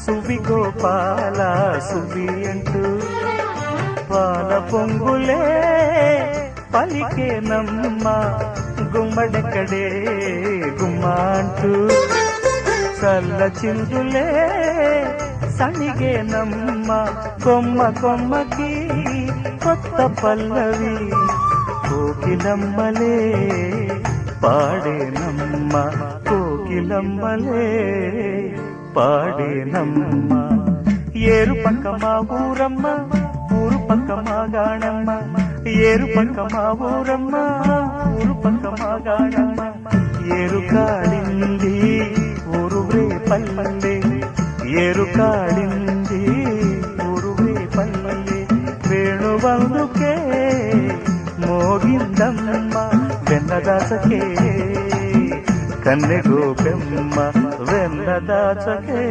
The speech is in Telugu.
సువి గోపాల సువి అంటూ పాల పొంగులే పలికేనమ్మ గుమ్మడెక్కడే గుమ్మ అంటూ చల్ల చిందులే సణిగేనమ్మ కొమ్మ కొమ్మకి కొత్త పల్లవి కోకిలమ్మలే పాడేనమ్మ కోకిలమ్మలే పాడేనమ్మ ఏరు పక్క మా ఊరమ్మ ఊరు పక్క మా గాణమ్మ ఏరు పక్క మా ఊరమ్మ ఊరు పక్క మా గాణమ్మ ఏరు కాడింది ఊరు పల్లె ఏరు కాడింది ఊరు పల్లె వేణువందుకే మోగిందమ్మ వెన్నదాసకే కన్నె గోపెమ్మ వెన్నదాసకే